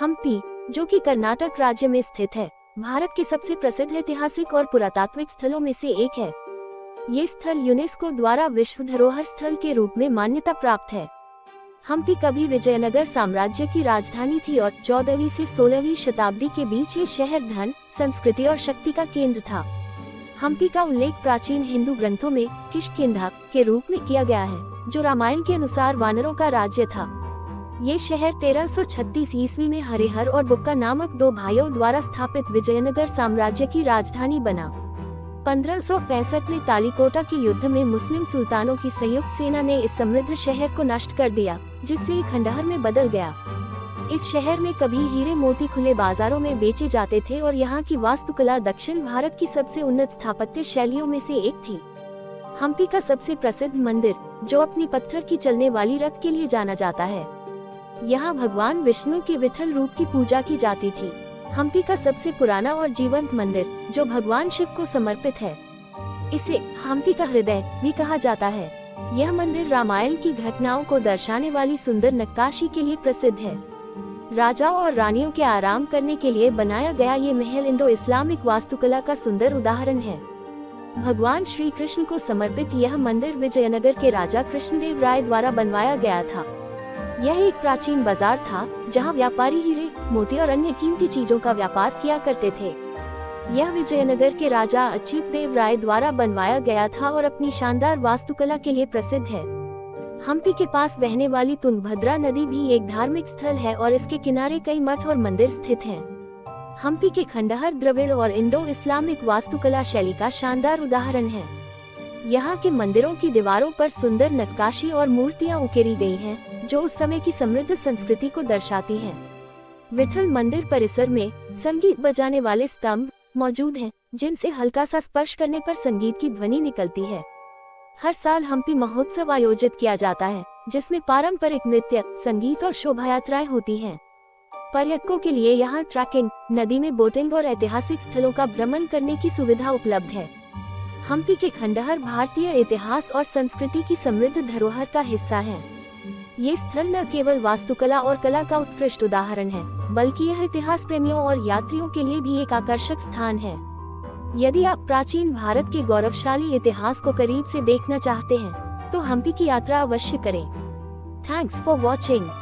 हम्पी, जो कि कर्नाटक राज्य में स्थित है, भारत के सबसे प्रसिद्ध ऐतिहासिक और पुरातात्विक स्थलों में से एक है। ये स्थल यूनेस्को द्वारा विश्व धरोहर स्थल के रूप में मान्यता प्राप्त है। हम्पी कभी विजयनगर साम्राज्य की राजधानी थी और 14वीं से 16वीं शताब्दी के बीच ये शहर धन, संस्कृति और शक्ति का केंद्र था। हम्पी का उल्लेख प्राचीन हिंदू ग्रंथों में किष्किंधा के रूप में किया गया है, जो रामायण के अनुसार वानरों का राज्य था। ये शहर 1336 ईस्वी में हरिहर और बुक्का नामक दो भाइयों द्वारा स्थापित विजयनगर साम्राज्य की राजधानी बना। 1565 में तालिकोटा के युद्ध में मुस्लिम सुल्तानों की संयुक्त सेना ने इस समृद्ध शहर को नष्ट कर दिया, जिससे ये खंडहर में बदल गया। इस शहर में कभी हीरे मोती खुले बाजारों में बेचे जाते थे और यहाँ की वास्तुकला दक्षिण भारत की सबसे उन्नत स्थापत्य शैलियों में से एक थी। हम्पी का सबसे प्रसिद्ध मंदिर, जो अपनी पत्थर की चलने वाली रथ के लिए जाना जाता है, यहाँ भगवान विष्णु के विठल रूप की पूजा की जाती थी। हम्पी का सबसे पुराना और जीवंत मंदिर, जो भगवान शिव को समर्पित है, इसे हम्पी का हृदय भी कहा जाता है। यह मंदिर रामायण की घटनाओं को दर्शाने वाली सुंदर नक्काशी के लिए प्रसिद्ध है। राजाओं और रानियों के आराम करने के लिए बनाया गया ये महल इंडो इस्लामिक वास्तुकला का सुंदर उदाहरण है। भगवान श्री कृष्ण को समर्पित यह मंदिर विजयनगर के राजा कृष्णदेव राय द्वारा बनवाया गया था। यह एक प्राचीन बाजार था, जहां व्यापारी हीरे, मोती और अन्य कीमती चीजों का व्यापार किया करते थे। यह विजयनगर के राजा अच्युत देव राय द्वारा बनवाया गया था और अपनी शानदार वास्तुकला के लिए प्रसिद्ध है। हम्पी के पास बहने वाली तुंगभद्रा नदी भी एक धार्मिक स्थल है और इसके किनारे कई मठ और मंदिर स्थित हैं। हम्पी के खंडहर द्रविड़ और इंडो इस्लामिक वास्तुकला शैली का शानदार उदाहरण है। यहाँ के मंदिरों की दीवारों पर सुंदर नक्काशी और मूर्तियाँ उकेरी गई हैं, जो उस समय की समृद्ध संस्कृति को दर्शाती हैं। विठल मंदिर परिसर में संगीत बजाने वाले स्तंभ मौजूद हैं, जिनसे हल्का सा स्पर्श करने पर संगीत की ध्वनि निकलती है। हर साल हम्पी महोत्सव आयोजित किया जाता है, जिसमें पारंपरिक नृत्य, संगीत और शोभा यात्राएं होती हैं। पर्यटकों के लिए यहाँ ट्रैकिंग, नदी में बोटिंग और ऐतिहासिक स्थलों का भ्रमण करने की सुविधा उपलब्ध है। हम्पी के खंडहर भारतीय इतिहास और संस्कृति की समृद्ध धरोहर का हिस्सा है। ये स्थल न केवल वास्तुकला और कला का उत्कृष्ट उदाहरण है, बल्कि यह इतिहास प्रेमियों और यात्रियों के लिए भी एक आकर्षक स्थान है। यदि आप प्राचीन भारत के गौरवशाली इतिहास को करीब से देखना चाहते हैं, तो हम्पी की यात्रा अवश्य करें। Thanks for watching.